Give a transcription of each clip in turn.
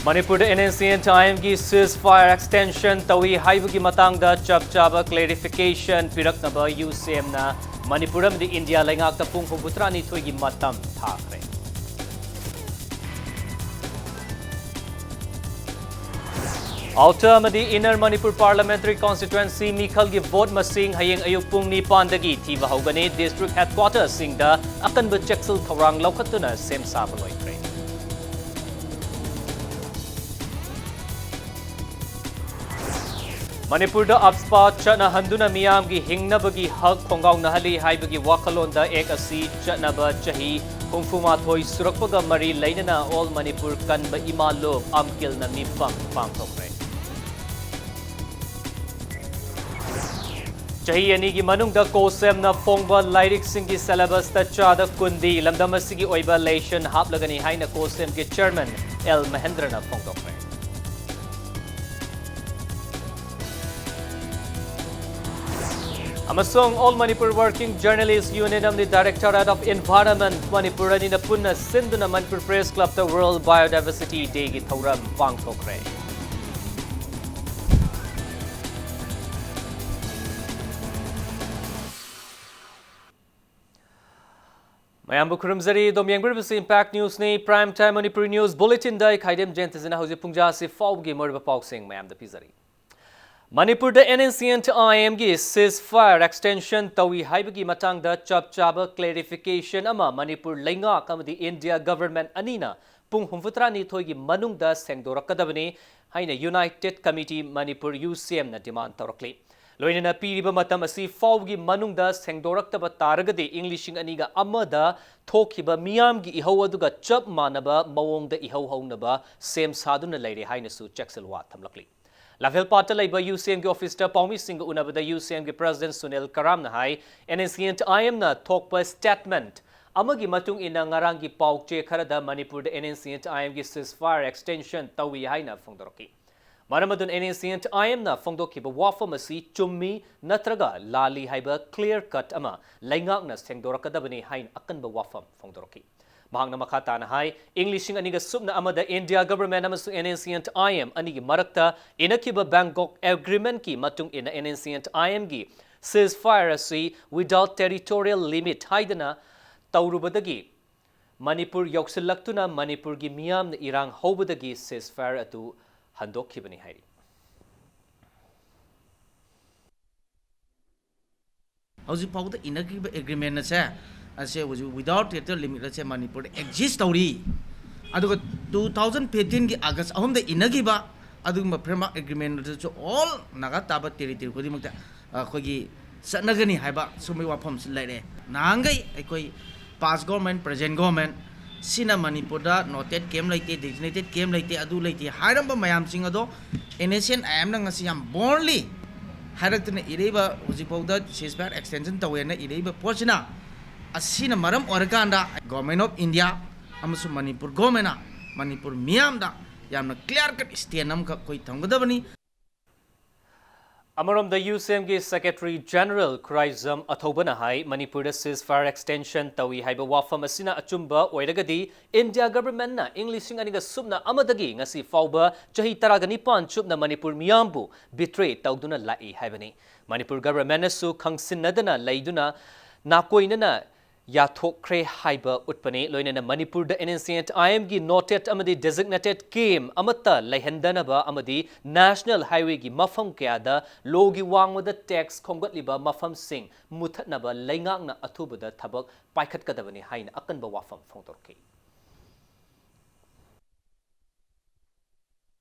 Manipur NNCN time ki ceasefire extension tawi haibugi matangda chap chaba clarification piraknaba UCM na Manipur amdi India laingak ta pung putrani thoigi matam thakre. Outer amdi inner Manipur parliamentary constituency mikhal gi vote masing hayeng ayuk pung ni pandagi thiba hogani district headquarters singda akan ba checksel thorang laukhatuna sem sabaloi kre. Manipur da upspa chana handuna miyam gi hingnabagi hak khonggaw nahali haibagi wakalon da ek asi chanaba chahi kungfuma thoi surakpaga mari lainana all Manipur kan ba imalo amkil na mipang pangthokre. Chahi ani gi manung da kosem na phongba lairik singi syllabus ta chada kundi lamdam asigi oiba lesion haplagani haina kosem gi chairman L Mahendra na phongthokre. Amasong All Manipur Working Journalists Union of the Directorate of Environment Manipur and in the Punna Sindhuna Manipur Press Club the World Biodiversity Day gi thauram pangthokre. Mayam bukurumzari domyangber bisi Impact News ni Prime Time Manipur News Bulletin dai khaidem jentizina hoji pungja se fawgi morba pausing mayam da pizari. Manipur da NNCN IM gi ceasefire extension tawi haibagi matang da chap chaba clarification ama Manipur lainga kamadi India government anina pung humfutra ni thoigi manung da sengdorakadabani haina United Committee Manipur UCM na demand torokli. Loinana piriba matam asi fawgi manung da sengdoraktaba taragade Englishing aniga amada thokiba miyam gi ihau aduga chap manaba mawong da ihau haunaba sem saduna leire haina su checksel wa thamlakli. Level Pata Labor UCM ki officer Paumi Singh unabada UCM ki President Sunil Karam na hai NNCN IM na thokpa statement amagi matung ina ngarang gi paukche kharada Manipur da NNCN IM ki ceasefire extension tawi haina phongdoroki maramadun NNCN IM na phongdoki ba wafam asi chummi natraga lali haiba clear cut ama laingak na sengdorakadabani hain akan ba wafam phongdoroki Mahang na makata na hai Englishing aniga subna amada India government amasu NNCN IM anigi marakta inakiba Bangkok agreement ki matung ina NNCN IM gi ceasefire asi without territorial limit haidana taurubadagi Manipur yoksilaktuna Manipur gi miyam na irang hobadagi ceasefire atu handokkibani hairi Hauji pauda inakiba agreement na sa ase without territorial limit ase Manipur exist tauri aduga 2015 gi August ahum da inagiba adugma framework agreement so all naga taba territory khodi makta khogi sanagani haiba sumai wafam laire nangai ekoi past government present government sina Manipur da noted kem laite designated kem laite adu laite hairamba mayam sing ado NSN am na ngasi yam bornly hairatna ireba hujipauda ceasefire extension tawena ireba porchina asina maram organda government of India amasu Manipur government Manipur miyam da yamna clear cut stand ka koi thamgadabani Amaram the UCM gi Secretary General Kraizam Athobana hai Manipur da ceasefire extension tawi haiba wafam asina achumba oiragadi India government na Englishing aniga subna amadagi ngasi fawba chahi taragani pan chupna Manipur miyambu betray tawduna lai haibani Manipur government su khangsinnadana laiduna nakoinana yathokre haiba utpani loinana Manipur da NNCN IM gi noted amadi designated game amata laihandanaba amadi national highway gi mafam kya da logi wangwada tax khongatliba mafam sing muthatnaba laingakna athubada thabak paikhatkadabani haina akanba wafam phongtorki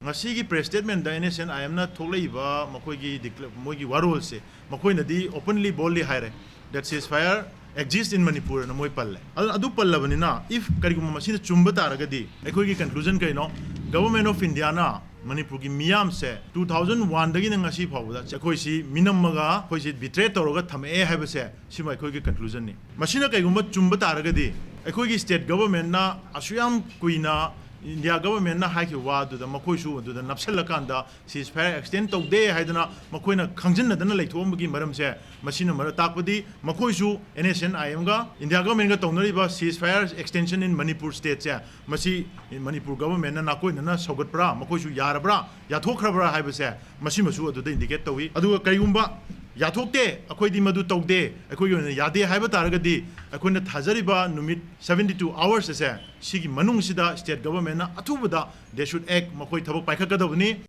Ngasigi press statement da NSN IM na tholeiba makoigi moigi warol se makoina di openly boldly haire that ceasefire exist in Manipur na moi palle adu pallabani na if karigum masina chumba taragadi ekoi gi conclusion kaino government of India na Manipur gi miyam se 2001 dagi na ngasi phawda ekoi si minammaga koi si betray toroga thame haiba se sima ekoi gi conclusion ni masina kaigum chumba taragadi ekoi gi state government na asuyam kuina India government na haiki wa du da makoi su du da napsal kanda ceasefire extend to de haidana makoi na khangjin na dana leithom gi maram se machine mar takpadi makoi su NSN IM ga India government ga tonari ba ceasefire extension in Manipur state se masi Manipur government na nakoi na sogat pra makoi su yar bra ya thokra bra haiba se masi masu adu da indicate tawi adu kaigumba 야톡대 아코이디 마두 똑대 아코이는 야대 하이바 따르가디 아코이는 타자리바 누밋 72 hours 에세 시기 만웅시다 스테이트 거버먼트나 아투부다 they should act 마코이 타복 파이카가더니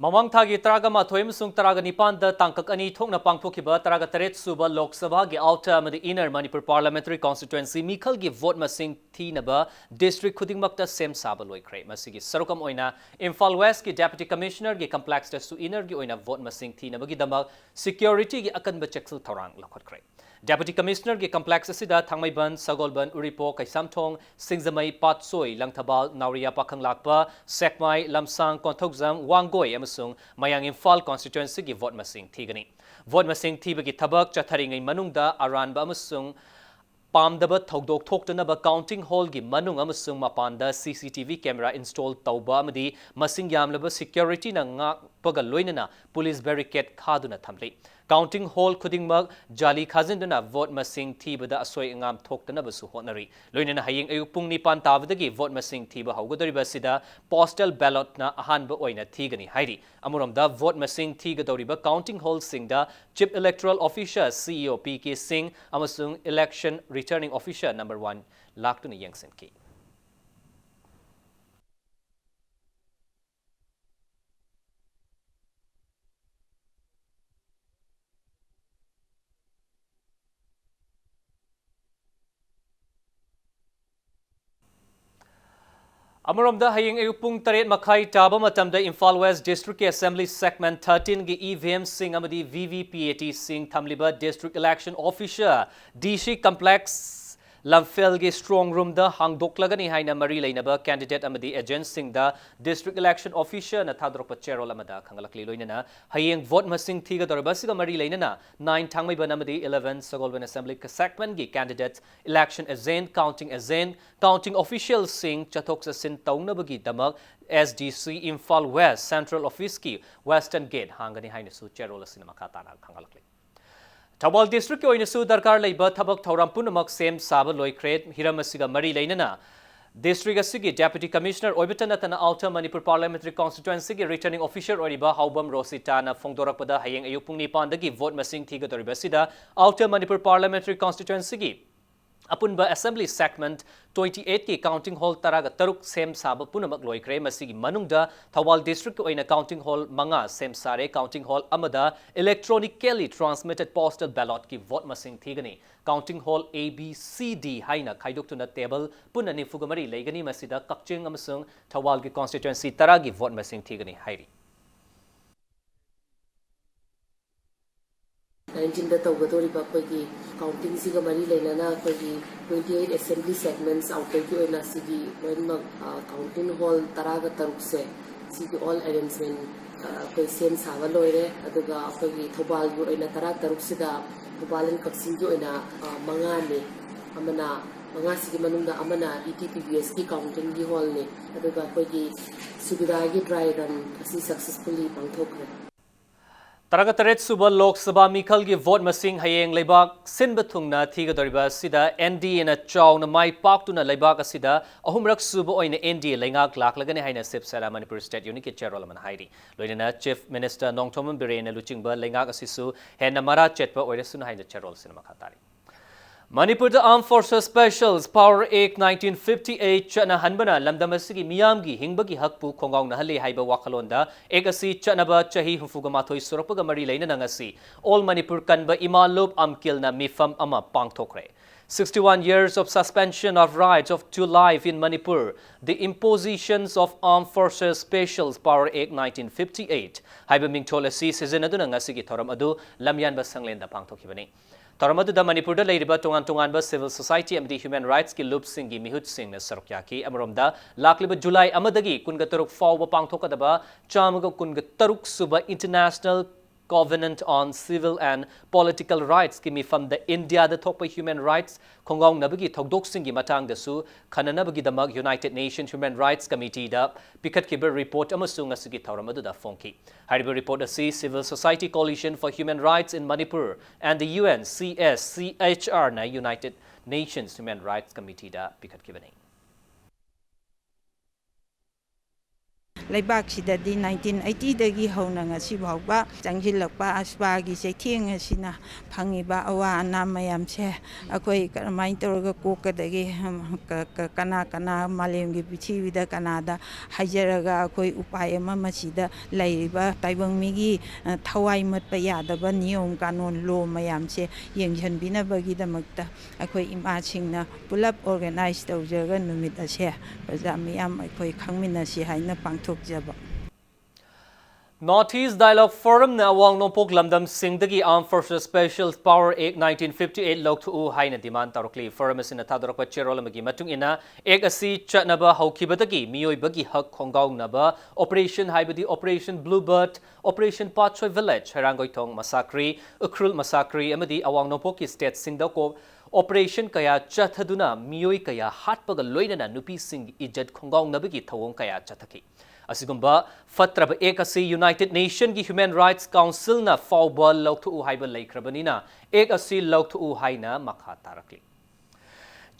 Mamang thagi taraga ma thoim sung taraga nipan da tangkak ani thokna pangthokiba taraga taret suba Lok Sabha gi outer amadi inner Manipur parliamentary constituency mikhal gi vote masing thinaba district khudingmakta sem saba loikre masigi sarukam oina Imphal West gi deputy commissioner gi complex ta su inner gi oina vote masing thinaba gi damak security gi akanba checksel thorang lakhotkre Deputy Commissioner के complex asida Thangmaiban, Sagolban, Uripo, Kaisamthong, Singzamai, Patsoi, Langthabal, Nauria Pakhang Lakpa, Sekmai, Lamsang, Konthokzam, Wangoi, Amasung, Mayang Imphal constituency ki vote masing thigani. Vote masing thiba ki thabak chatharingai manungda aranba amasung Pamdaba Thogdok Thoktanaba counting hall gi manung amasung mapanda CCTV camera install tauba amadi masing yamlaba security na ngakpaga loinana police barricade khaduna thamli. Counting hall khudingmak jali khazinduna vote masing thibada asoi ngam thoktanaba su honari. Loinana haying ayupung nipan tabadagi vote masing thiba haugadoriba sida postal ballot na ahanba oina thigani hairi. Amuromda vote masing thigadoriba counting hall singda chief electoral officer CEO PK Singh amasung election returning officer number 1 laktuna yangsen ki. Amuromda haying ayupung taret makai taba matamda Imphal West District Assembly Segment 13 gi EVM sing amadi VVPAT sing thamliba District Election Officer DC Complex Lamphel gi strong room da hangdoklagani haina mari leinaba candidate amadi agent sing da District Election Officer na thadrokpa cherol amada khangalakli loinana haying vote masing thiga dorba siga mari leinana 9 thangmai banamadi 11 Sagolban Assembly segment gi candidate election agent counting official sing chathoksa sin taunabagi damak SDC Imphal West Central Office ki Western Gate hangani haina su cherol asina makatana khangalakli Thawal district oina su darkar leiba thabak thoram punamak sem saba loikret hiramasiga mari leinana district asigi deputy commissioner oibitana tana outer Manipur parliamentary constituency gi returning officer oriba haubam rosita na phongdorakpada hayeng ayupung ni pandagi vote masing thiga doriba sida outer Manipur parliamentary constituency gi Apunba Assembly Segment 28 ki counting hall taraga taruk sem saba punamak loikre masigi manungda Thawal district oina counting hall manga sem sare counting hall amada electronically transmitted postal ballot ki vote masing thigani counting hall A B C D haina khaidoktuna table punani fugamari leigani masida kakching amasung Thawal ki constituency taragi vote masing thigani hairi 19 da tawgadoriba koigi counting siga mari lenana koigi 28 assembly segments outer ki oina sigi loinma counting hall taraga taruk se sigi all arrangement koi sem sawa loire aduga koigi thobal gu oina tara taruk sida thobalan kaksing gi oina manga ne amana manga sigi manungda amana ETPBS ki counting gi hall ne aduga koigi subida gi dry run asi successfully pangthokre Taraga taret suba Lok Sabha mikhal gi vote masing hayeng leibak sinba thungna thiga doriba sida NDA na chawna mai paktuna leibak asida ahumrak suba oina NDA lengak laklagani haina sipsara Manipur State Unit ki chairol man hairi loinana Chief Minister Nongthomam Birena luchingba lengak asisu henna mara chetpa oiresuna haina chairol sinama khatari Manipur the Armed Forces Specials Power Act 1958 chana hanbana lamdamasigi miyamgi hingbagi hakpu khongaung na hale haiba wakalonda ekasi chanaba chahi hufugamathoi surapaga mari leina nangasi all Manipur kanba imalub amkil na mifam ama pangthokre 61 years of suspension of rights to life in Manipur, the impositions of Armed Forces Specials Power Act 1958 haiba mingtholasi season aduna ngasigi thoram adu lamyanba sanglenda pangthokibani Taramadu da Manipur da leiriba tungan ba civil society amdi human rights ki loop singi mihut sing na sarukyaki amromda lakliba July amadagi kunga taruk fawba pangthokadaba chamaga kunga taruk suba international Covenant on Civil and Political Rights ki mifam da India da thokpa human rights khongong nabagi thokdok singi matang da su khananabagi damak United Nations Human Rights Committee da pikat kiber report amasung asigi thauramadu da fonki hariba report asi Civil Society Coalition for Human Rights in Manipur and the UN CSCHR na United Nations Human Rights Committee da pikat kibani ꯂꯩꯕꯥꯛꯁꯤꯗꯗꯤ 1980ꯗꯒꯤ ꯍꯧꯅ ꯉꯁꯤ ꯐꯥꯎꯕ ꯆꯪꯁꯤꯜꯂꯛꯄ ꯑꯁꯄꯥꯒꯤ ꯆꯩꯊꯦꯡ ꯑꯁꯤꯅ ꯐꯪꯉꯤꯕ ꯑꯋꯥ ꯑꯅꯥ ꯃꯌꯥꯝꯁꯦ ꯑꯩꯈꯣꯏ ꯀꯔꯝꯍꯥꯏꯅ ꯇꯧꯔꯒ ꯀꯣꯛꯀꯗꯒꯦ ꯀꯅꯥ ꯃꯥꯂꯦꯝꯒꯤ ꯄ꯭ꯔꯤꯊꯤꯕꯤꯗ ꯀꯅꯥꯗ ꯍꯥꯏꯖꯔꯒ ꯑꯩꯈꯣꯏ ꯎꯄꯥꯏ ꯑꯃ ꯃꯁꯤꯗ ꯂꯩꯔꯤꯕ ꯇꯥꯏꯕꯪ ꯃꯤꯒꯤ ꯊꯋꯥꯏ ꯃꯠꯄ ꯌꯥꯗꯕ ꯅꯤꯌꯣꯝ ꯀꯥꯅꯣꯟ ꯂꯣ ꯃꯌꯥꯝꯁꯦ ꯌꯦꯡꯁꯤꯟꯕꯤꯅꯕꯒꯤꯗꯃꯛꯇ ꯑꯩꯈꯣꯏ ꯏꯃꯥꯁꯤꯡꯅ ꯄꯨꯂꯞ ꯑꯣꯔꯒꯅꯥꯏꯖ ꯇꯧꯖꯔꯒ ꯅꯨꯃꯤꯠ ꯑꯁꯦ ꯄ꯭ꯔꯖꯥ ꯃꯤꯌꯥꯝ ꯑꯩꯈꯣꯏ ꯈꯪꯃꯤꯟꯅꯁꯤ ꯍꯥꯏꯅ ꯄꯥꯡꯊꯣꯛ North East Dialogue Forum na awang nopok lamdam singdagi Armed Forces Special Power Act 1958 loktu haina demand tarokli forum asina thadorokpa cherolamagi matung ina ek asi chatnaba haukibadagi miyoi bagi hak khonggaw naba Operation haibadi Operation Bluebird Operation Pachoy Village Harangoitong Massacre Ukrul Massacre amadi awang nopok state singdako Operation kaya chathaduna miyoi kaya hatpaga loinana nupi sing ijat khonggaw nabagi thawong kaya chathaki Asigumba fatraba ekasi United Nations ki Human Rights Council na fawba loktu haiba laikrabanina ekasi loktu haina makha tarakli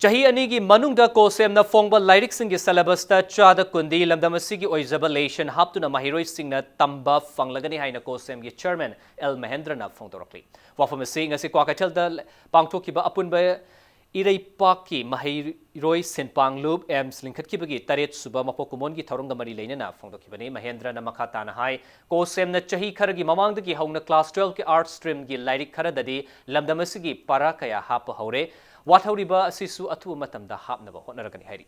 Chahi ani gi manungda kosem na fongba lairik sing gi syllabus ta chada kundi lamdamasi gi oizabulation haptuna mahiroi sing na tamba fanglagani haina kosem gi chairman L Mahendra na fongtorokli wafamasi ngasi kwakatel da pangthokiba apunba Irai Paki Mahiroi Senpang Loop Ems Linkat Kibagi Taret Suba Mapokumon ki Thorong Mari Lane na Fongdo Kibani Mahendra na Makata na Hai Ko Sem na Chahi Karagi Mamang ki Hong na Class 12 ki Art Stream ki Lyric Karadadi Lamdamasigi Para Kaya Hapa Hore Wathauriba Sisu Atu Matam da Hap na Honaragani Hari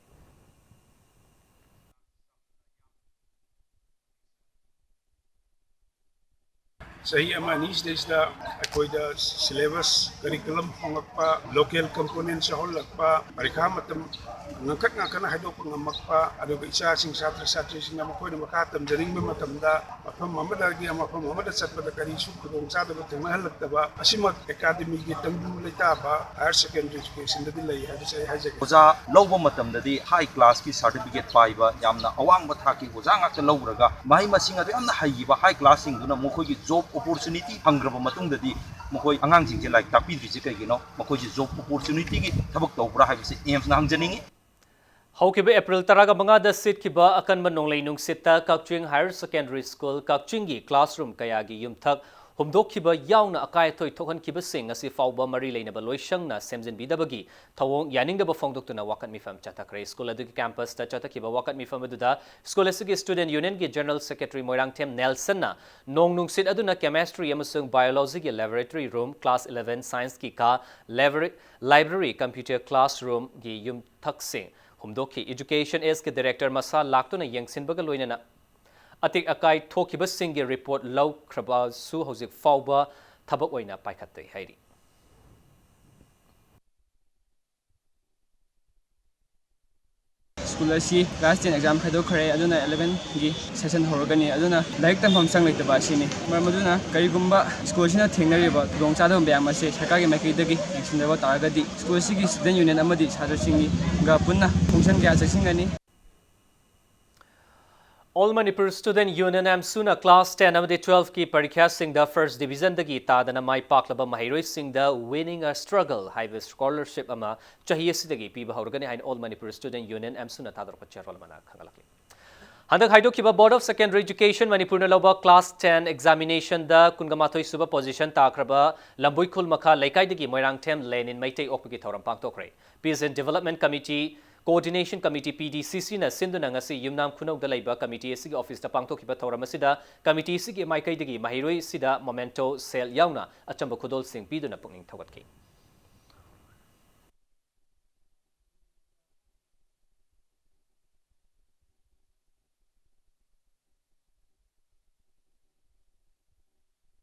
Sahi amanis desda akoida syllabus curriculum pangakpa local component sa holakpa parikha matam ngangkat ngakana hado pangamakpa ado isa sing satri sing namakoida makatam jaring matamda mafam mamadagi mafam mamada satpada kari su kudong sada batang mahalagtaba asimat academy gi tangdu leitaba higher secondary education dadi lay hadi sai hajak oza lawba matamdadi high class ki certificate paiba yamna awangba thaki oza ngakta lawraga mai masing adu yamna hayiba high class sing duna mokoi gi job opportunity hangraba matungdadi mokoi angang sing like tapi dri kai gino mokoi ji job opportunity gi thabak tawbra haibse aims na hangjaningi Haukiba April taraga mga da sit kiba akan manonglay nung sita Kakching Higher Secondary School Kakchingi classroom kayagi yumthak humdok kiba yaw na akay toy tokan kiba sing asi fawba marilay na baloy siyang na semzin bidabagi tawong yaning da ba fongdok to na wakat mifam chatakre school adu ki campus ta chatakiba wakat mifam aduda school asigi student union ki general secretary Moirang Tem Nelson na nong nung sit adu na chemistry amasung biology ki laboratory room class 11 science ki ka library computer classroom ki yumthak sing Humdoki Education is ke Director Masa Lakto na Yangsin Bagaloina na Atik Akai Tokiba Singi report Lau Kraba Su Hozik Fauba Tabak Oina Paikate Hairi. School asi class 10 exam khado khare aduna 11 gi session horgani aduna like tam hom sang leitaba sini marmaduna karigumba school sina thengnariba dongcha dom byam ase sarkar gi maiki dagi extendable targadi school sigi student union amadi sadar singi ga punna function kya chaksingani All Manipur Student Union Amsuna Class 10 amadi 12 ki parikha sing the first division dagi tadana mai paklaba mahiroi sing the winning a struggle high scholarship ama chahiye sidagi piba horgani hain All Manipur Student Union Amsuna tadar pacharol mana khangalaki Handak haido kiba Board of Secondary Education Manipur na loba Class 10 examination da kungamatoi suba position takraba lamboi khul makha laikai dagi Moirang Tem Lenin Maitei okpagi thoram pangtokre Peace and Development Committee Coordination Committee PDCC na sinduna ngasi yumnam khunok da laiba committee sigi office ta pangthokiba thoram asida committee sigi maikai dagi mahiroi sida memento sel yauna achamba khudol sing piduna pungning thogatki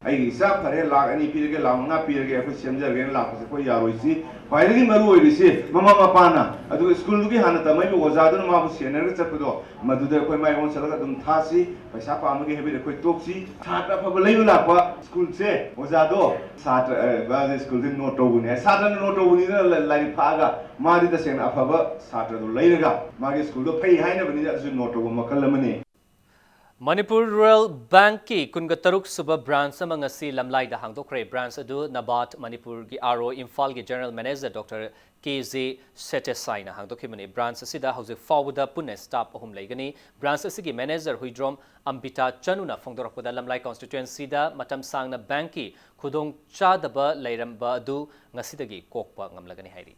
ai hisab thare lakh ani pirge lakh manga pirge akhoi semjarge lakh se koi yaroi si khwaidagi maru oi si mama mapana adu school gi hana tamai bi oja dun ma bu sener chapdo maduda akhoi mai on salaga dum thasi paisa pamagi hebi akhoi toksi thatra phaba leilu lakwa school se oja do satra ba school din note tobuni satra note tobuni na lai phaga mari da sen afaba satra do leiraga magi school do phai haina bani da su note tobu makal amani Manipur Rural Bank ki kunga taruk suba branch amang asi lamlai da hangdokre branch adu Nabat Manipur ki RO Imphal ki General Manager Dr. KZ Setesai na hangdokhimani branch asida hauzik fawda punne staff ahum leigani branch asigi manager Huidrom Ambita Chanuna phongdorakpada lamlai constituency da matam sangna bank ki khudong chadaba leiramba adu ngasidagi kokpa ngamlagani hairi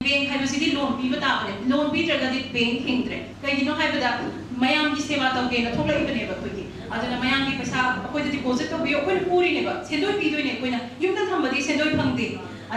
Bank haibasidi loan piba taapne loan pidragadi bank hingdre kaigino haibada mayam gi seva tawge na thoklai bane ba khoigi aduna mayam gi paisa akhoi deposit to biyo koi puri ne ba sendoi pidoi ne koina yumda thambadi sendoi phangde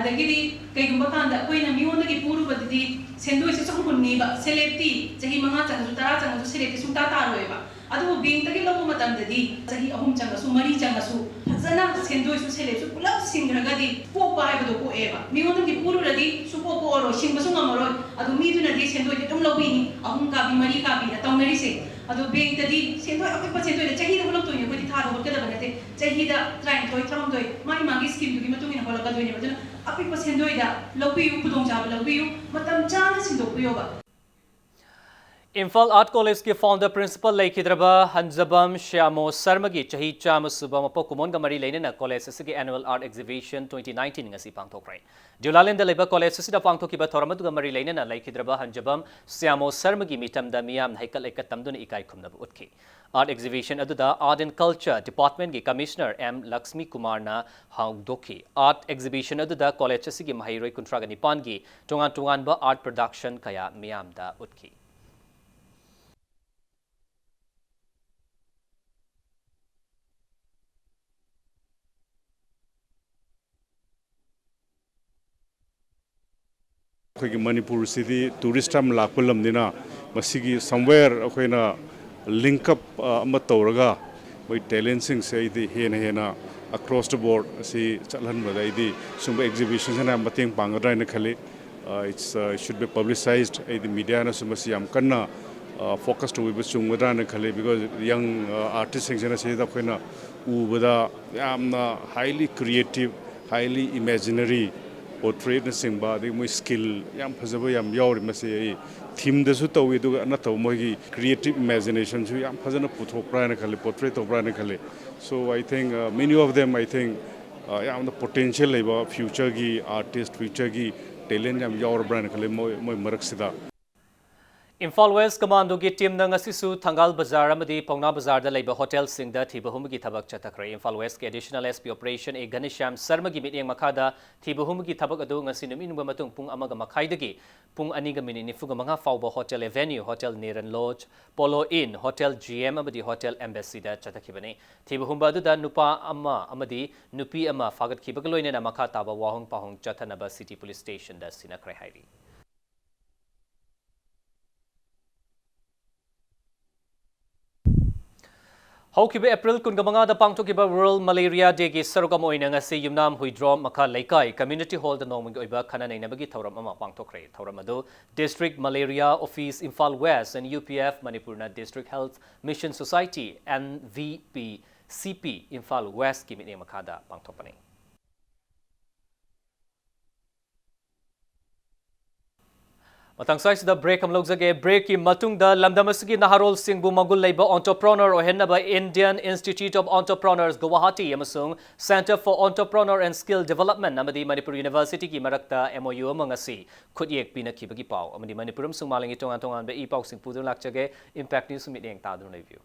adagidi kaigumba kanda koina miona gi puru badidi sendoi se chong hunni ba selecti jahi manga changu tara changu selecti sumta taroi ba adu bank tagi lobu matam dadi jahi ahum changa su mari changa su fazana sendoi su select su pulap singragadi popa haibado ko eba miona gi puru radi su popo oro singba su ngamoroi adu miduna di sendoi de dum lobini ahum ka bi mari ka bi na tawnari se adu bank tadi sendoi apipa sendoi de jahi da bulok to ne ko di tharo ko da banate jahi da train toy tramdoi mai magi scheme du gi matungina holaka doi ne baduna apipa sendoi da lobiu pudong jaba lobiu matam chana sindokpiyo ba Imphal Art College ki founder principal Laikhidraba Hanjabam Shyamo Sarma gi chahi chama suba mapo kumon ga mari leine na college asigi annual art exhibition 2019 ngasi pangthokrai Julalin da leba college asida pangthokiba thoramadu ga mari leine na Laikhidraba Hanjabam Shyamo Sarma gi mitam da miyam haikal ekatam dun ikai khumna utki art exhibition aduda art and culture department gi commissioner M Lakshmi Kumar na hangdoki art exhibition aduda college asigi mahiroi kuntra ga nipan gi tongan ba art production kaya miyam da utki Manipur city tourist am lakpalam dina masigi somewhere akoina link up amatoraga my talent sing say the hena across the board si chalan badai di sumba exhibitions na mating pangadra na khali it should be publicized the media na sumba si am kanna focus to be sumgadra na khali because young artists sing na say da akoina ubada amna highly creative highly imaginary portrait na singba de moi skill yam phajaba yam yauri mase theme da su tawi du na taw moi gi creative imagination su yam phajana puthopra na khali portrait topra na khali so I think many of them I think yam the potential leba future gi artist future gi talent yam yaur brand khali moi marak sida Imphal West Commando ki team na ngasisu Thangal Bazaar amadi Pauna Bazaar da leiba hotel singda thibahum gi thabak chatakre Imphal West ki additional SP operation e Ganesham Sarma gi miteng makhada thibahum gi thabak adu ngasi numinba matung pung amaga makhai dagi pung ani ga minini fuga manga fawba hotel avenue hotel Neran Lodge Polo Inn hotel GM amadi hotel Embassy da chatakhibani thibahum adu da nupa amma amadi nupi amma fagat khibag loine na makha taba wahong pahong chathanaba city police station da sinakrai hairi Haukiba April kungamanga da pangthokiba World Malaria Day gi sarugam oina ngasi yumnam huidrom makha laikai community hall da nongming oiba khana nainabagi thauram ama pangthokre thauram adu District Malaria Office Imphal West and UPF Manipurna District Health Mission Society NVP CP Imphal West ki mitne makha da pangthokpani Matang size the break am logjage break ki matung da lamdamasigi naharol singbu magul leiba entrepreneur o henna Indian Institute of Entrepreneurs Guwahati amasung Center for Entrepreneur and Skill Development namadi Manipur University ki marakta MOU amangasi khudyek pinakibagi pau amadi Manipuram sungmalingi tongan be ipau sing pudun lakjage impact news meeting tadun review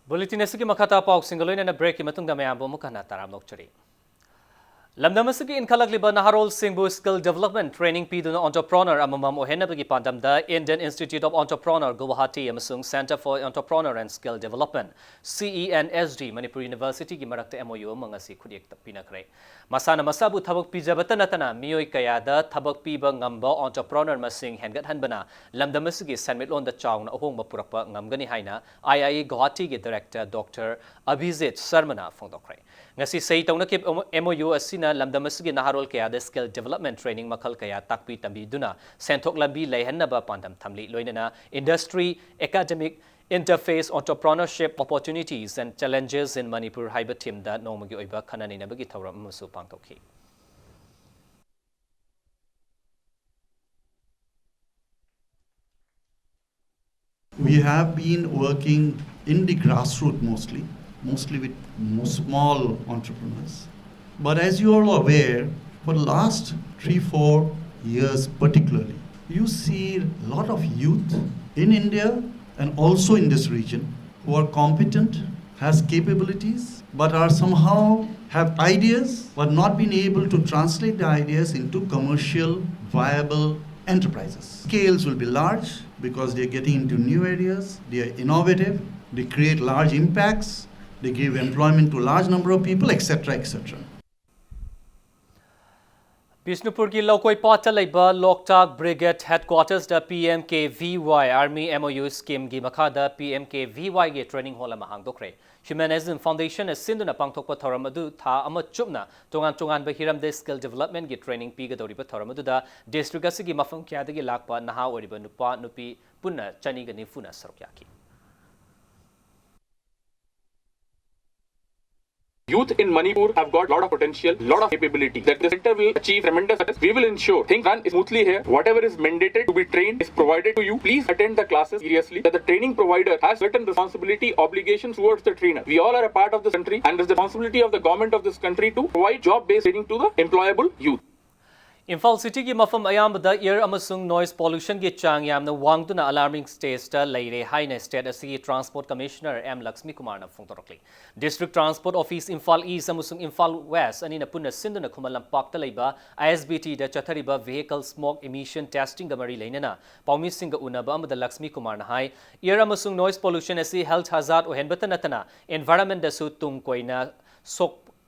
Bulletin asigi makata pau singaloina na break ki matung da mayambo mukana taram lokchari Lamdamasigi inkhalakliba naharol singbu skill development training piduna entrepreneur amamam ohenabagi pandamda Indian Institute of Entrepreneur Guwahati amasung Center for Entrepreneur and Skill Development CENSD Manipur University gi marakta MOU mangasi khudek tapinakre masana masabu thabak pijabata natana miyoi kayada thabak piba ngamba entrepreneur masing hengat hanbana Lamdamasigi sanmitlon da chawna ahong mapurakpa ngamgani haina IIE Guwahati gi director Dr. Abhijit Sarmana phongdokre ngasi sei tawnakip MOU asina lamdamasigi naharol kaya da skill development training makhal kaya takpi tambi duna senthok lambi leihannaba pandam thamli loinana industry academic interface entrepreneurship opportunities and challenges in Manipur haiba team da nomagi oiba khanani nabagi thawram musu pangtokhi We have been working in the grassroots mostly with small entrepreneurs. But as you all are aware, for the last 3-4 years particularly, you see a lot of youth in India and also in this region who are competent, has capabilities, but are somehow have ideas, but not been able to translate the ideas into commercial, viable enterprises. Scales will be large because they're getting into new areas, they are innovative, they create large impacts, they give employment to a large number of people, etc., etc. Bishnupur ki Lokoi Pata Laiba Loktak Brigade Headquarters da PMKVY Army MOU scheme gi makhada PMKVY ge training hall ma hangdokre Humanism Foundation as sinduna pangthokpa thoramadu tha ama chupna tongan ba hiram de skill development gi training pi ga doriba thoramadu da district asigi mafam kya dagi lakpa naha oriba nupa nupi punna chani ga nifuna sarokyaki Youth in Manipur have got a lot of potential, lot of capability that the center will achieve tremendous success. We will ensure things run smoothly here. Whatever is mandated to be trained is provided to you. Please attend the classes seriously. That the training provider has certain responsibility, obligations towards the trainer. We all are a part of this country and it's the responsibility of the government of this country to provide job-based training to the employable youth. Imphal City ki mafam ayambada air amasung noise pollution gi chang yamna wangduna alarming stage ta leire haina state asi transport commissioner M Lakshmi Kumar na phongtorokli district transport office Imphal East amasung Imphal West ani na punna sinduna khumalam pak ta leiba ISBT da chathariba vehicle smoke emission testing ga mari leinana paumi singa unaba amada Lakshmi Kumar na hai air amasung noise pollution asi health hazard ohenbata natana environment da su tung koina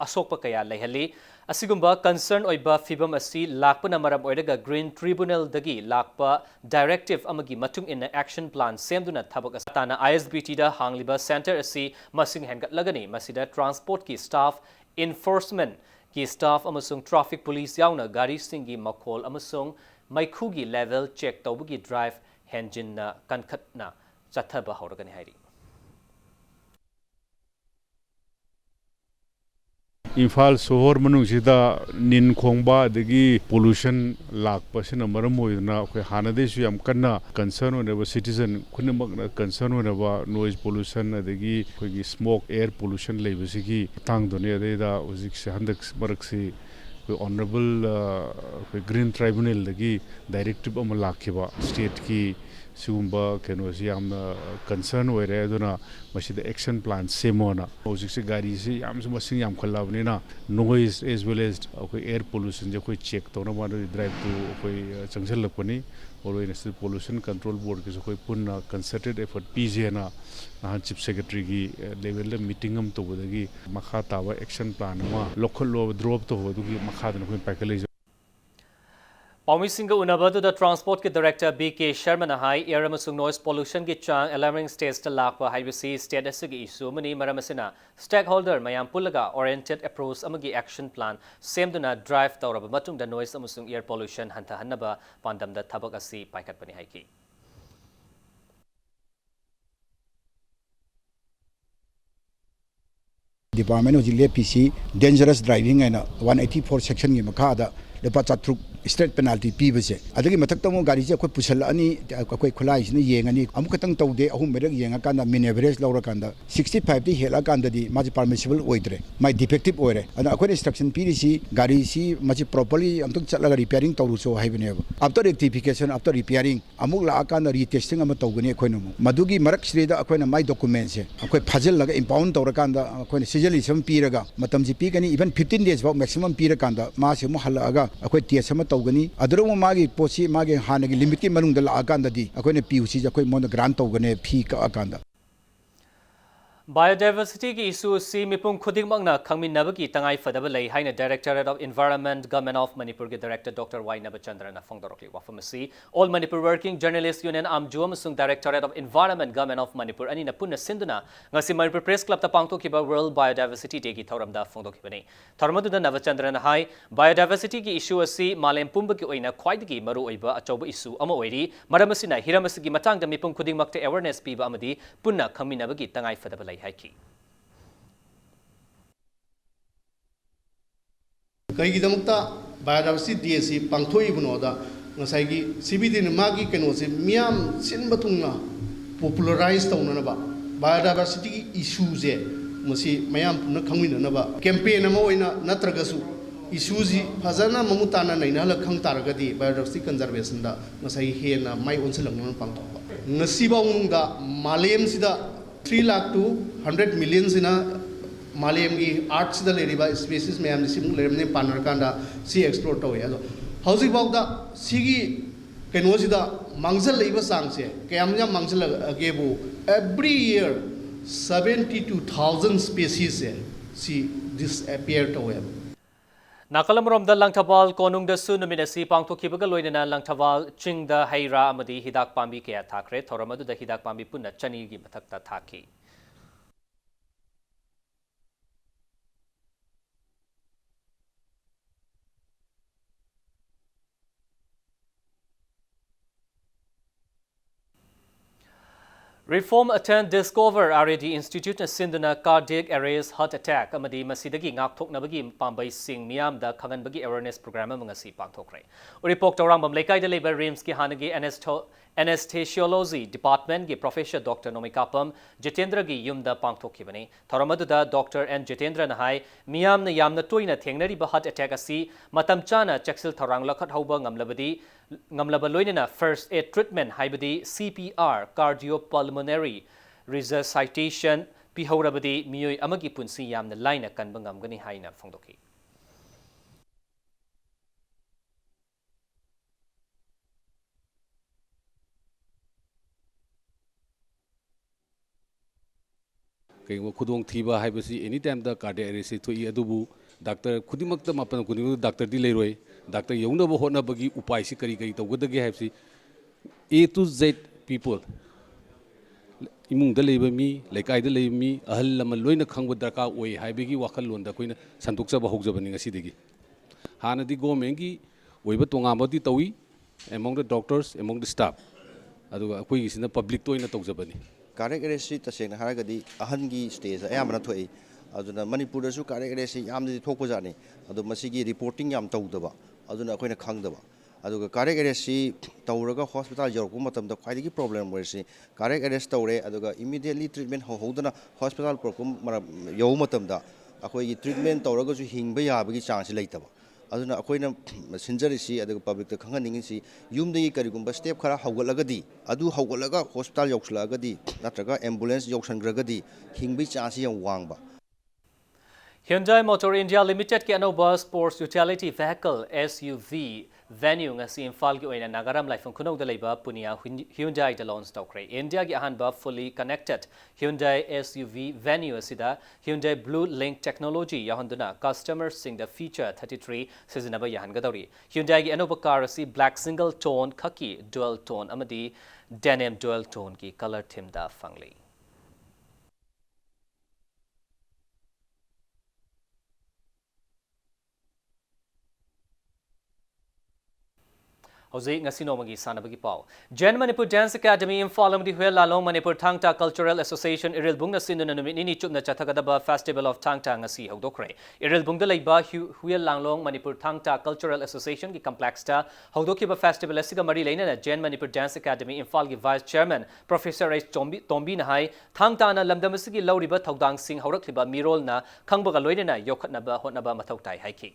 asokpa kaya leihali asigumba concern oiba fibam asi lakpana maram oidaga green tribunal dagi lakpa directive amagi matung in action plan semduna thabak asatana ISBT da hangliba center asi masing hengat lagani masida transport ki staff enforcement ki staff amasung traffic police yauna gari singi makhol amasung maikhugi level check tawbugi drive engine na kankhatna chathaba horagani hairi Imphal sohor manungsida nin khongba dagi pollution lakpa sina maram hoidna khoi hanade su yam kanna concern oneba citizen khunimak na concern oneba noise pollution adagi khoi gi smoke air pollution leibasigi tangdone adeda ojik se handak maraksi khoi honorable khoi green tribunal dagi directive am lakhiba state ki sigumba kenosi yamna concern oire aduna masida action plan semona ojik se gari se yam su masing yam khallabni na noise as well as air pollution je koi check tona ma drive to koi changsel lakpani oro in pollution control board ke koi punna concerted effort pj na chief secretary gi level le meeting am to bodagi makha tawa action plan ma local law drop to hodugi makha dana koi package Paumi Singa Unabadu the transport ki director BK Sharma na hai air amasung noise pollution ki chang alarming stage ta lakpa haibasi state asigi issue mani maramasina stakeholder mayam pulaga oriented approach amagi action plan semduna drive tawraba matung da noise amasung air pollution hanta hannaba pandam da thabak asi paikat pani haiki Department of Jile PC dangerous driving and 184 section ki makha da lepa chatruk straight penalty पीबसे अदगी मथक तमो गाड़ी से अखोय पुसलनी अखोय खुलाई सिने येंगनी अमु खतंग तौदे अहुम मेरक येंगा कांदा मिन average लौरा कांदा 65 दी हेला कांदा दी माजी परमिसिबल ओइद्रे माय डिफेक्टिव ओइरे अदा अखोय इंस्ट्रक्शन पीरिसी गाड़ी सी माजी प्रॉपर्ली अमतक चलगा रिपेयरिंग तौरुसो हाइबने आफ्टर रेक्टिफिकेशन आफ्टर रिपेयरिंग अमुक ला कांदा रीटेस्टिंग अम तौगनी अखोय नमु मदुगी मरक श्रीदा अखोय माय डॉक्यूमेंट से अखोय फाजिल लगा इंपाउंड तौरा कांदा अखोय सिजलिसम पीरगा मतम जी पीगनी इवन 15 डेज बाउ मैक्सिमम पीर कांदा मासे मु हल्लागा अखोय टेस्ट अम तौगनी अदरो मागी पोसी मागे हानगी लिमिट की मनुंग ला कांदा दी अखोय पीउसी अखोय मोन ग्रांट तौगने फी का कांदा Biodiversity ki issue si mipung khuding mangna khangminnabagi tangai fadaba lei haina Directorate of Environment Government of Manipur ki Director Dr. Y Nabachandra na phongdorokli wafamasi All Manipur Working Journalist Union amju amasung Directorate of Environment Government of Manipur ani na punna sinduna ngasi Manipur Press Club ta pangtokhiba World Biodiversity Day ki thoramda phongdokhibani thormadu da Nabachandra na hai biodiversity ki issue asi malem pumba ki oina khwaidagi maru oiba achoba issue ama oiri maramasina hiramasigi matangda mipung khuding makte awareness piba amadi punna khangminnabagi tangai fadaba lei haiki कईगीदमक्ता biodiversity day से पांथोइबनोदा ngसाइगी CBD ने मागी कनो से मियाम सिनबतुंगना पॉपुलराइज तौननबा बायोडाइवर्सिटी की इशू जे मसी मयाम पुन खंगिननबा कैंपेन अमा ओइना नत्रगसु इशू जी फजना ममुताना नैना ल खंग तारगदी बायोडाइवर्सिटी कंजर्वेशन दा ngसाइ हेना माइ ओनसलंगन पांथोबा ngasibaungda मालेम सिदा 3 लाख टू 100 मिलियन सिना मालेम की आर्ट से लेरिबा स्पीसीज मैम सिम लेरमने पानर कांदा सी एक्सप्लोर तवे अदो हौजिक बाउदा सिगी केनोसिदा मांगजल लेबा सांग से कयाम या मांगजल अगेबो एवरी ईयर 72000 स्पीसीज से सी डिसअपियर तवे Nakalamrom da langtawal konung da su nominasi pangtokhibaga loinana langtawal chingda haira amadi hidak pambi kaya thakre thoramadu da hidak pambi punna chani gi mathakta thaki Reform attend discover RAD Institute na sinduna cardiac arrest heart attack amadi masidagi ngakthoknabagi pambai sing miam da khanganbagi awareness program amanga si pangthokre uripok tawrang bam lekai da labor rims ki hanagi anesthesiology department gi professor Dr. Nomikapam Jitendra gi yumda pangthokhibani thoramadu da Dr. N Jitendra na hai miam na yamna toina thengnari ba heart attack asi matam chana chaksil tharang lakhat hauba ngamlaba loinana first aid treatment haibadi CPR cardiopulmonary resuscitation pihaurabadi miyoi amagi punsi yamna laina kanba ngamgani haina phongdoki कहीं खुदों थीबा है बस any time the cardiac arrest थोई अदुबु doctor खुदिमक मापन खुदिमक doctor दी लेरोय doctor यौनब होनबगी उपाय से करी करी तौगदगे है A to Z people इमुंग मी लेकायद मी अहल लम लोइन खंग दरकार ओई हाइबगी वाखलोन द कोइन संतोक्चब हौजबनी ngasiदगी हानदी गवर्नमेंट की ओइब तोंगाबदी तौई among the doctors among the staff अदुगा अखोई सिना पब्लिक तोइना तौजबनी कार्डियक अरेस्ट तसेंग हारगदी अहन की स्टेज अयामना थोई अदुना मणिपुरदसु कार्डियक अरेस्ट यामदि थोकबजानी अदु मसिगी रिपोर्टिंग याम तौदबा अदुना अखोइना खंगदबा अदुगा कार्डियक अरेस्ट तौरगा हॉस्पिटल यौरकु मतमदा ख्वाइदगी प्रॉब्लम ओइरसि कार्डियक अरेस्ट तौरे अदुगा इमीडिएटली ट्रीटमेंट होदना हॉस्पिटल प्रॉब्लम यौ मतमदा अखोइगी ट्रीटमेंट तौरगसु हिंगबा याबगी चांस लेतबा अदुना अखोइना सिंजरिसि अदुगा पब्लिक त खंगनिंगिसि युमदगी करिगुंबा स्टेप खरा हौगलगदी अदु हौगलगा हॉस्पिटल यौसलागदी नत्रगा एम्बुलेंस यौसनग्रगदी हिंगबी चांस यम वांगबा Hyundai Motor India Limited ki anoba sports utility vehicle SUV venue ngasi Imphal ki oina nagaram laifung khunong da leiba punia Hyundai da launch tawkre India gi ahanba fully connected Hyundai SUV venue asida Hyundai Blue Link technology yahanduna customers sing the feature 33 sizinaba yahangadori Hyundai gi anoba car asi black single tone khaki dual tone amadi denim dual tone ki color theme da fangli Hosei ngasi nomagi sanabagi pau. Jen Manipur Dance Academy Imphal amdi Huel Lalong Manipur Thangta Cultural Association Iril Bungna Sinduna Numini Chupna Chathagadaba Festival of Thangta ngasi hogdokre. Iril Bungda Laiba Huel Lalong Manipur Thangta Cultural Association ki complex ta hogdokiba festival asiga mari laina Jen Manipur Dance Academy Imphal ki Vice Chairman Professor H Tombi na hai Thangta na lamdamasigi lauriba thodang sing haurakliba mirol na khangbaga loinena yokhatnaba hotnaba mathautai haiki.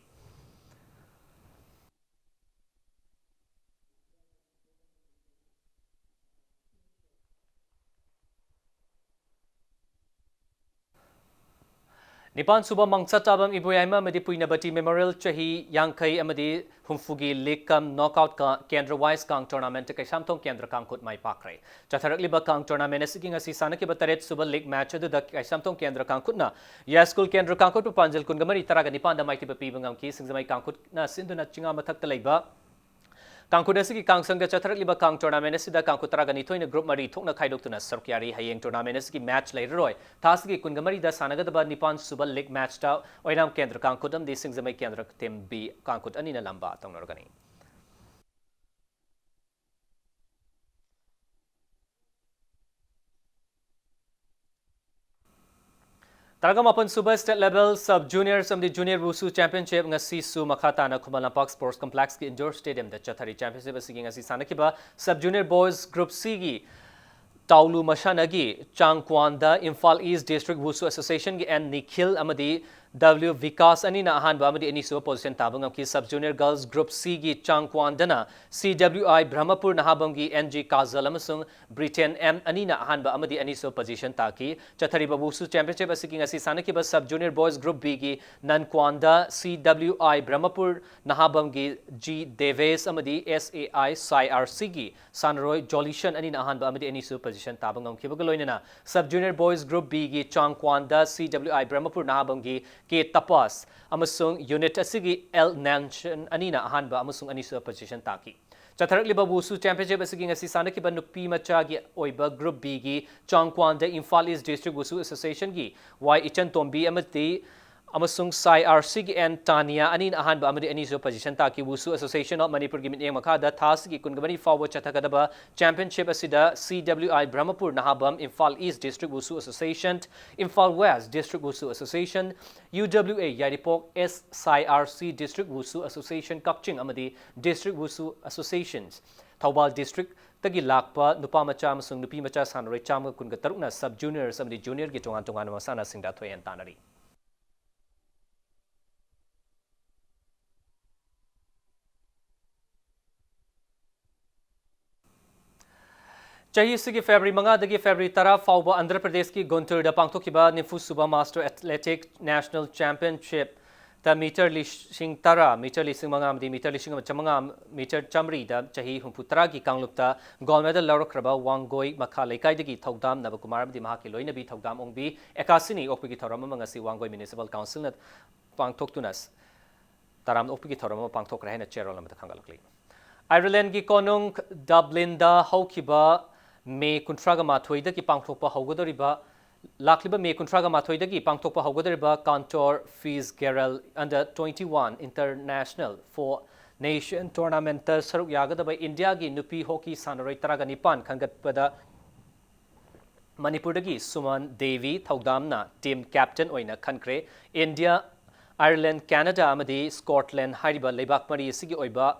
Nipan Suba Mangsatabam Ibuyaima Medipuina Bati Memorial Chahi Yankai Amadi Humfugi Likam Knockout Kendra Wise Kang Tournament Kaishamtong Kendra Kangkut Mai Pakre. Chatharakliba Kang Tournament Siking Asisanaki Bataret Suba League Match the Kaisamtong Kendra Kangkutna. Yaskul Kendra Kangkut Panjal Kungamari Taraga Nipanda Mighty Pibangam Ki Singzamai Kangkut Na Sinduna Chinga Matakaliba. Kangkudasi Kang Sangga Chatharakliba Kang Tournament Sida Kangkutaraga Nitoina Group Mari Tokna Kaidokuna Sarkiari Hayeng Tournament Ski Match later Roy. Tasgi Kungamari da Sanagadaba Nipan Suba League Match ta Oinam Kendra Kangkutam di Singzamai Kendra Tim B Kangkut Anina Lamba Tongorgani. Taragamapan Suba State Level Sub Junior Some the Junior Wusu Championship ngasi su makata na Kumalampak Sports Complex ki Indoor Stadium the Chathari Championship asigi ngasi sanakiba Sub Junior Boys Group C gi Taulu Mashanagi Changkwanda Imphal East District Wusu Association gi and Nikhil Amadi W Vikas Anina Ahanba Amadi Eniso position tabangam ki Sub Junior Girls Group C gi Changkwandana CWI Brahmapur Nahabam gi NG Kazal amasung Britain M Anina Ahanba Amadi Eniso position taki Chathari Wusu Championship asiki ngasi sanakiba Sub Junior Boys Group B gi Nankwanda CWI Brahmapur Nahabam gi G Deves Amadi SAI SIRC gi Sanroy Jolishan Anina Ahanba Amadi Eniso position tabangam kibagaloinana Sub Junior Boys Group B gi Changkwanda CWI Brahmapur Nahabam gi K Tapas amasung unit asigi L Nanshan Anina Ahanba amasung Aniso position taki. Chatharakliba Wusu Championship asigi ngasi sanakiba nupi macha gi oiba Group B gi Changkwanda Imphal East District Wusu Association gi Y Ichan Tombi amati amasung SIRC gi and Tania Anin Ahanba amadi Aniso position taki Wusu Association of Manipur gi miteng makada thas gi kungamani forward chathagadaba championship asida CWI Brahmapur Nahabam Imphal East District Wusu Association Imphal West District Wusu Association UWA Yaripok SIRC District Wusu Association Kakching amadi District Wusu Associations Thawbal District tagi lakpa nupa macha amasung nupi macha sanroi chama kunga tarukna sub junior samdi junior gi tongan masana singda thoyen tanari. Chahi sigi February manga dagi February tara fauba Andhra Pradesh ki Guntur da pangthokiba Nifu Suba Master Athletic National Championship ta meter lishing tara meter lishing manga amdi meter lishing chamanga meter chamri da chahi humputara ki kanglupta gold medal laurakraba Wangoi Makha Lekai dagi Thodam Navakumar amdi mahaki loina bi Thodam ongbi ekasini okpigi thorama mangasi Wangoi Municipal Council na pangthoktunas taram okpigi thorama pangthok rahena chairol amta khangalakli Ireland ki konung Dublin da haukiba May Kuntraga Mathoida ki pangthokpa haugodoriba lakliba May Kuntraga Mathoida ki pangthokpa haugodoriba Kantor Fitzgerald under 21 International for Nation Tournament saruk yagadaba India gi nupi hockey sanaroi taraga nipan khangatpada Manipur dagi Suman Devi Thodamna team captain oina khankre India Ireland Canada amadi Scotland hariba lebak mari sigi oiba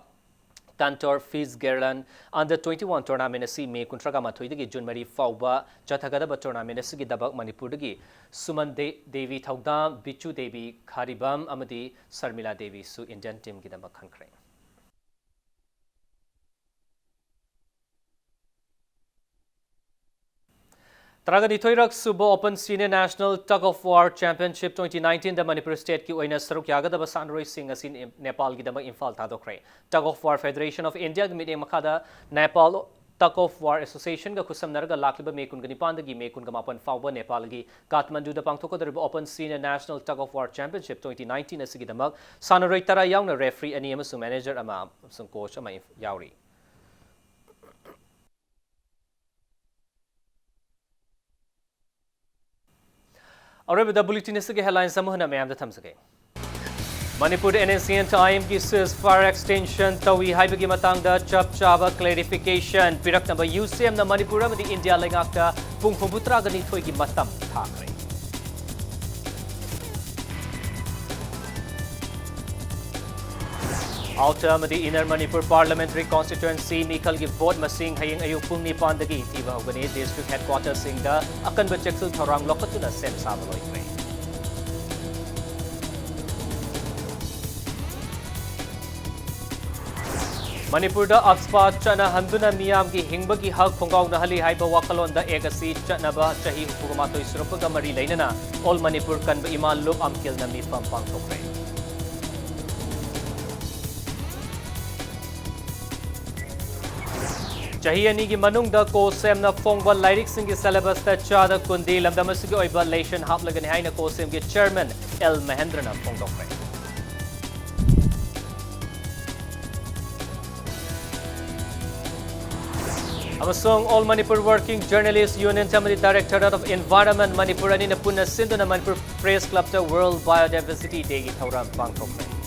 Kantor Fitzgerald under 21 tournament asi May Kuntraga Mathoidagi June Mari Fauba Chathagadaba tournament asigi dabak Manipur dagi Suman Devi Thodam Bichu Devi Kharibam amadi Sarmila Devi su Indian team gi dabak khankre Taragani Thoirak Subo Open Senior National Tug of War Championship 2019 the Manipur State ki oina saruk yagadaba Sanroi Singh asin Nepal gi dama Imphal thadokre Tug of War Federation of India gi miteng makada Nepal Tug of War Association ga khusamnarga lakliba May kun gani pandagi May kun gamapan fawba Nepal gi Kathmandu da pangthokodoriba Open Senior National Tug of War Championship 2019 asigi damak Sanroi tara yauna referee ani amasung manager ama amasung coach ama yauri Alright, with the bulletin is the headlines. Samuhana, ma'am, the thumbs again. Manipur NNCN time ki ceasefire extension tawi haibagi matangda chap chaba clarification piraknaba UCM na Manipur amadi India lengakta pung pumbutra gani thoi ki matam thakre. Outer amadi Inner Manipur Parliamentary Constituency Mikhal ki vote masing hayeng ayuk pung nipan dagi tiba hogani district headquarters singda akan bacheksul thorang lokatuna sen sabaloi kre. Manipur da Akspa chana handuna miyam ki hingba ki hak khongau na hali haiba wakalon da egasi chanaba chahi hukumato isropaga mari lainana all Manipur kanba iman look amkil na mi pampang tokre. Chahi ani ki manung da ko sem na fongba lairik sing ki syllabus ta chada kundi lamdamasugi oiba lation haplagani haina ko sem ki chairman L Mahendrana fongtokre. Amasong All Manipur Working Journalists Union Tamari Directorate of Environment Manipur ani na puna sindu na Manipur Press Club ta World Biodiversity Day ki thauram pangthokre.